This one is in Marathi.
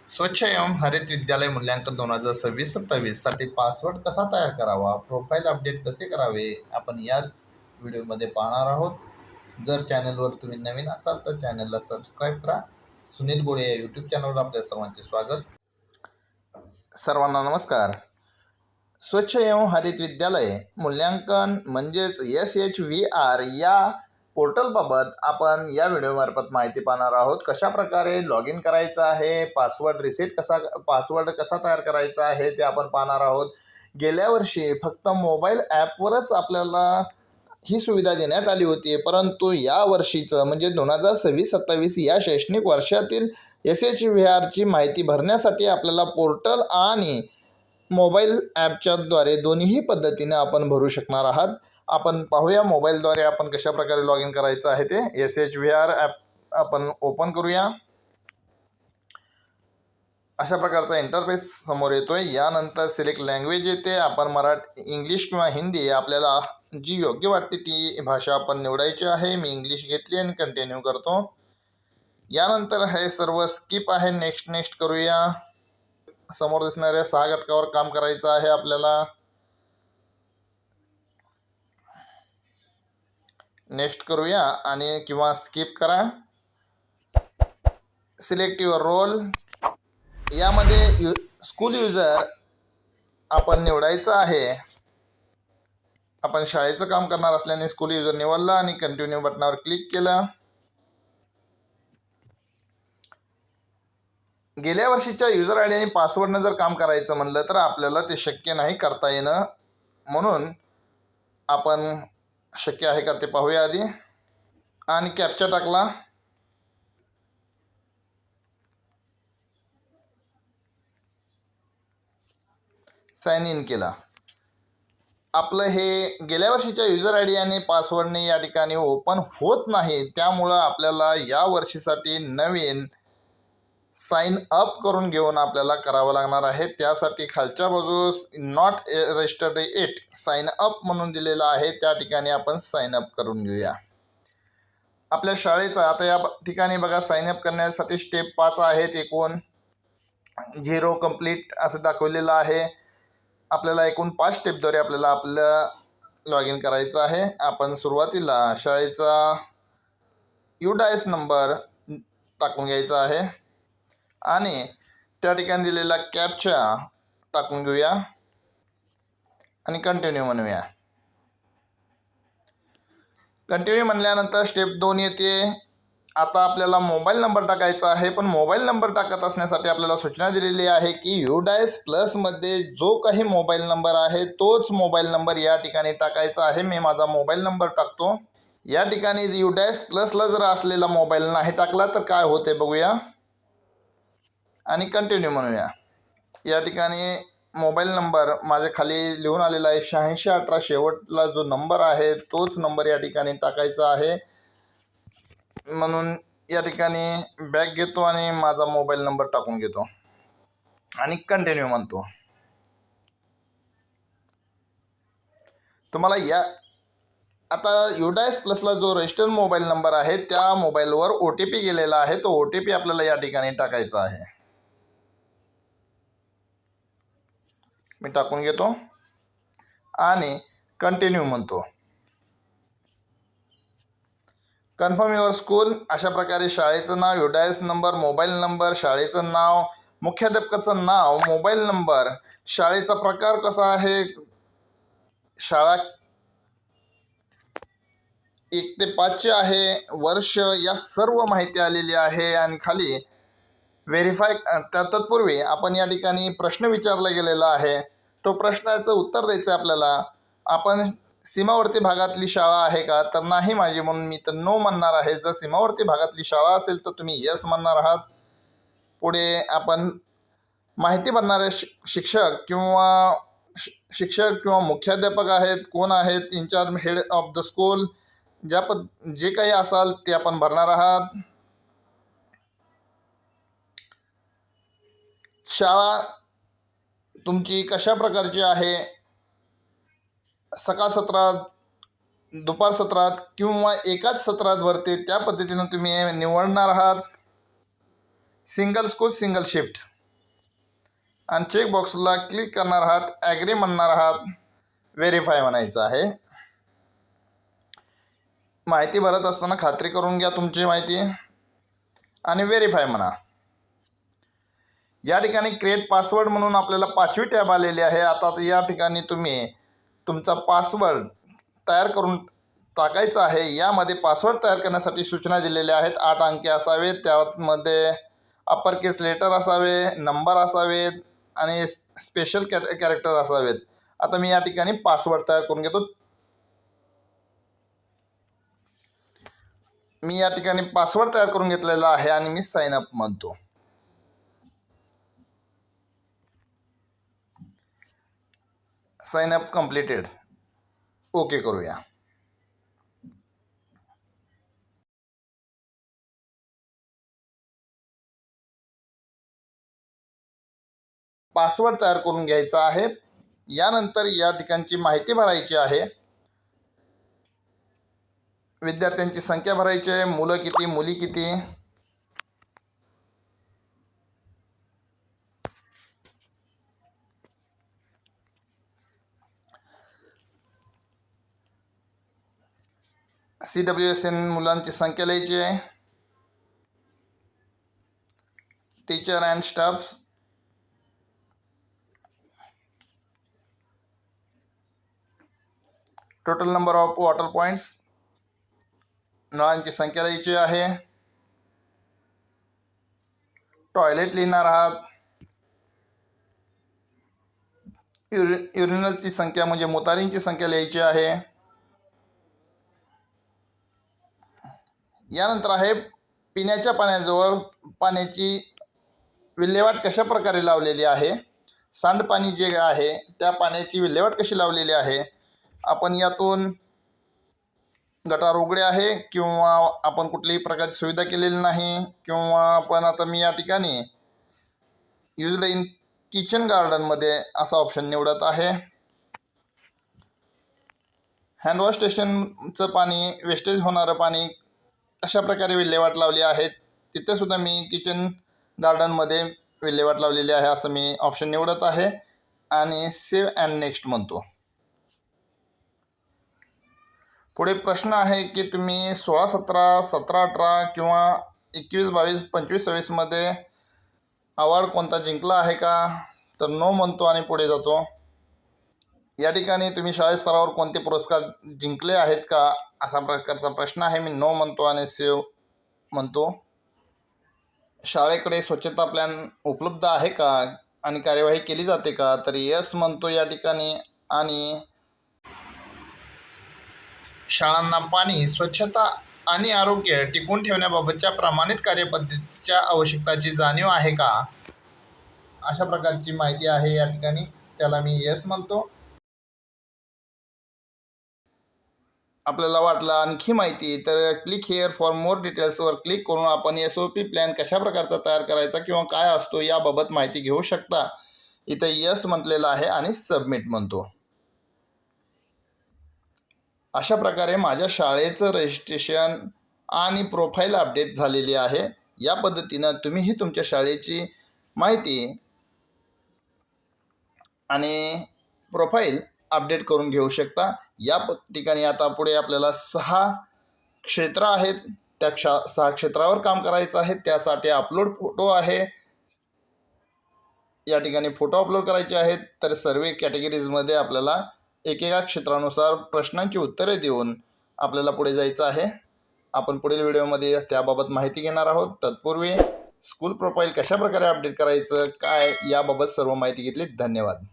स्वच्छ एवं हरित विद्यालय मूल्यांकन 2026-27 साठी पासवर्ड कसा तयार करावा, प्रोफाईल अपडेट कसे करावे, आपण याच व्हिडिओमध्ये पाहणार आहोत. जर चॅनलवर तुम्ही नवीन असाल तर चॅनलला सबस्क्राईब करा. सुनील गोळे या यूट्यूब चॅनलवर आपल्या सर्वांचे स्वागत. सर्वांना नमस्कार. स्वच्छ एवं हरित विद्यालय मूल्यांकन म्हणजेच SHVR या पोर्टलबाबत आपण या व्हिडिओमार्फत माहिती पाहणार आहोत. कशा प्रकारे लॉग इन करायचं आहे, पासवर्ड कसा तयार करायचा आहे ते आपण पाहणार आहोत. गेल्या वर्षी फक्त मोबाईल ॲपवरच आपल्याला ही सुविधा देण्यात आली होती, परंतु या वर्षीचं म्हणजे 2026-27 या शैक्षणिक वर्षातील SHVRची माहिती भरण्यासाठी आपल्याला पोर्टल आणि मोबाईल ॲपच्याद्वारे दोन्ही पद्धतीने आपण भरू शकणार आहात. आपण पाहूया मोबाईलद्वारे आपण कशा प्रकारे लॉग इन करायचं आहे ते. SHVR ॲप आपण ओपन करूया. अशा प्रकारचा इंटरफेस समोर येतोय. यानंतर सिलेक्ट लँग्वेज येते. आपण मराठी, इंग्लिश किंवा हिंदी आपल्याला जी योग्य वाटते ती भाषा आपण निवडायची आहे. मी इंग्लिश घेतली आणि कंटिन्यू करतो. यानंतर हे सर्व स्किप आहे. नेक्स्ट करूया. समोर दिसणाऱ्या 6 घटकावर काम करायचं आहे आपल्याला. नेक्स्ट करूया आणि किंवा स्किप करा. Select your role. यामध्ये स्कूल युजर आपण निवडायचं आहे. आपण शाळेचं काम करणार असल्याने स्कूल युजर निवडलं आणि कंटिन्यू बटनावर क्लिक केलं. गेल्या वर्षीच्या युजर आय डी आणि पासवर्डनं जर काम करायचं म्हणलं तर आपल्याला ते शक्य नाही करता येणं, म्हणून आपण शक्य आहे का ते पाहूया आधी. आणि कॅप्चा टाकला. साइन इन केला. आपलं हे गेल्या वर्षीच्या युजर आय डी आणि पासवर्डने या ठिकाणी ओपन होत नाही, त्यामुळं आपल्याला या वर्षीसाठी नवीन साइन अप करून घेऊन आपल्याला करावं लागणार आहे. त्यासाठी खालच्या बाजूस not registered it sign up म्हणून दिलेलं आहे, त्या ठिकाणी आपण साइन अप करून घेऊया. आपल्या शाळेचा आता या ठिकाणी बघा साइन अप करण्यासाठी स्टेप 5 आहेत. एकूण 0 कंप्लीट असं दाखवलेलं आहे. आपल्याला एकूण 5 स्टेपद्वारे आपल्याला आपलं लॉग इन करायचं आहे. आपण सुरुवातीला शाळेचा UDIS नंबर टाकून घ्यायचा आहे आणि त्या ठिकाणी दिलेला कॅप्चा टाकून घेऊया आणि कंटिन्यू म्हणूया. कंटिन्यू म्हणल्यानंतर स्टेप 2 येते. आता आपल्याला मोबाईल नंबर टाकायचा आहे, पण मोबाईल नंबर टाकत असण्यासाठी आपल्याला सूचना दिलेली आहे की UDIS प्लसमध्ये जो काही मोबाईल नंबर आहे तोच मोबाईल नंबर या ठिकाणी टाकायचा आहे. मी माझा मोबाईल नंबर टाकतो. या ठिकाणी UDIS प्लसला जर असलेला मोबाईल नाही टाकला तर काय होते बघूया आणि कंटिन्यू म्हणूया. या ठिकाणी मोबाईल नंबर माझ्या खाली लिहून आलेला आहे 8618. शेवटला जो नंबर आहे तोच नंबर या ठिकाणी टाकायचा आहे. म्हणून या ठिकाणी बॅक घेतो आणि माझा मोबाईल नंबर टाकून घेतो आणि कंटिन्यू म्हणतो. तुम्हाला या आता UDIS प्लसला जो रजिस्टर्ड मोबाईल नंबर आहे त्या मोबाईलवर OTP गेलेला आहे. तो OTP आपल्याला या ठिकाणी टाकायचा आहे. मी टाकून घेतो आणि कंटिन्यू म्हणतो. Confirm your school. अशा प्रकारे शाळेचं नाव, UDIS नंबर, मोबाईल नंबर, शाळेचं नाव, मुख्याध्यापकाचं नाव, मोबाईल नंबर, शाळेचा प्रकार कसा आहे, शाळा 1 ते 5ची आहे, वर्ष, या सर्व माहिती आलेली आहे. आणि खाली व्हेरीफाय तत्पूर्वी आपण या ठिकाणी प्रश्न विचारला गेलेला आहे. तो प्रश्नाचं उत्तर द्यायचं आहे आपल्याला. आपण सीमावर्ती भागातली शाळा आहे का, तर नाही माझी, म्हणून मी तर नो म्हणणार आहे. जर सीमावर्ती भागातली शाळा असेल तर तुम्ही यस म्हणणार आहात. पुढे आपण माहिती भरणारे शिक्षक किंवा मुख्याध्यापक आहेत, कोण आहेत, in charge, head of the school, जे काही असाल ते आपण भरणार आहात. शाळा तुमची कशा प्रकारची आहे, सकाळ सत्रात, दुपार सत्रात किंवा एकाच सत्रात भरते, त्या पद्धतीनं तुम्ही निवडणार आहात. Single school, single shift. आणि चेकबॉक्सला क्लिक करणार आहात, ॲग्री म्हणणार आहात, व्हेरीफाय म्हणायचं आहे. माहिती भरत असताना खात्री करून घ्या तुमची माहिती आणि व्हेरीफाय म्हणा. या ठिकाणी क्रिएट पासवर्ड म्हणून आपल्याला 5वी टॅब आलेली आहे. आता या ठिकाणी तुम्ही तुमचा पासवर्ड तयार करून टाकायचा आहे. यामध्ये पासवर्ड तयार करण्यासाठी सूचना दिलेल्या आहेत. 8 अंकी असावेत, त्यामध्ये अप्पर केस लेटर असावे, नंबर असावेत आणि स्पेशल कॅरेक्टर असावेत. आता मी या ठिकाणी पासवर्ड तयार करून घेतो. मी या ठिकाणी पासवर्ड तयार करून घेतलेला आहे आणि मी साइन अप म्हणतो. Sign up completed. ओके करूया. पासवर्ड तयार करून घ्यायचा आहे. यानंतर या ठिकाणची माहिती भरायची आहे. विद्यार्थ्यांची संख्या भरायची आहे. मुलं किती, मुली किती. CWSN मुलांची संख्या लिहायची आहे. Teacher and staff, total number of water points, नळांची संख्या लिहायची आहे. टॉयलेट लिहिणार आहात. युरिनलची संख्या म्हणजे मोतारींची संख्या लिहायची आहे. यानंतर आहे पिण्याच्या पाण्याजवळ पाण्याची विल्हेवाट कशा प्रकारे लावलेली आहे. सांडपाणी जे आहे त्या पाण्याची विल्हेवाट कशी लावलेली आहे. आपण यातून गटार उघडे आहे किंवा आपण कुठल्याही प्रकारची सुविधा केलेली नाही, किंवा आपण आता मी या ठिकाणी यूज इन किचन गार्डनमध्ये असा ऑप्शन निवडत आहे. हँडवॉश स्टेशनचं पाणी, वेस्टेज होणारं पाणी अशा प्रकारे विल्हेवाट लावली आहे. तिथे सुद्धा मी किचन गार्डनमध्ये विल्हेवाट लावलेली आहे असं मी ऑप्शन निवडत आहे आणि सेव्ह अँड नेक्स्ट म्हणतो. पुढे प्रश्न आहे की तुम्ही 16, 17, 17, 18 किंवा 21, 22, 25, 26 मध्ये अवॉर्ड कोणता जिंकला आहे का. तर नो म्हणतो आणि पुढे जातो. या ठिकाणी तुम्ही शाळेत स्तरावर कोणते पुरस्कार जिंकले आहेत का असा प्रकारचा प्रश्न आहे. मी नो म्हणतो आणि सेव्ह म्हणतो. शाळेकडे स्वच्छता प्लॅन उपलब्ध आहे का आणि कार्यवाही केली जाते का. तर यस म्हणतो या ठिकाणी. आणि शाळांना पाणी, स्वच्छता आणि आरोग्य टिकवून ठेवण्याबाबतच्या प्रमाणित कार्यपद्धतीच्या आवश्यकताची जाणीव आहे का अशा प्रकारची माहिती आहे या ठिकाणी. त्याला मी यस म्हणतो. आपल्याला वाटलं आणखी माहिती तर क्लिक हिअर फॉर मोर डिटेल्सवर क्लिक करून आपण SOP प्लॅन कशा प्रकारचा तयार करायचा किंवा काय असतो याबाबत माहिती घेऊ शकता. इथं यस म्हटलेलं आहे आणि सबमिट म्हणतो. अशा प्रकारे माझ्या शाळेचं रजिस्ट्रेशन आणि प्रोफाईल अपडेट झालेली आहे. या पद्धतीनं तुम्हीही तुमच्या शाळेची माहिती आणि प्रोफाईल अपडेट करून घेऊ शकता. या ठिकाणी आता पुढे आपल्याला 6 क्षेत्र आहेत. त्या 6 क्षेत्रावर काम करायचं आहे. त्यासाठी अपलोड फोटो आहे. या ठिकाणी फोटो अपलोड करायचे आहेत. तर सर्व कॅटेगरीजमध्ये आपल्याला एकेका क्षेत्रानुसार प्रश्नांची उत्तरे देऊन आपल्याला पुढे जायचं आहे. आपण पुढील व्हिडिओमध्ये त्याबाबत माहिती घेणार आहोत. तत्पूर्वी स्कूल प्रोफाईल कशा प्रकारे अपडेट करायचं काय याबाबत सर्व माहिती घेतली. धन्यवाद.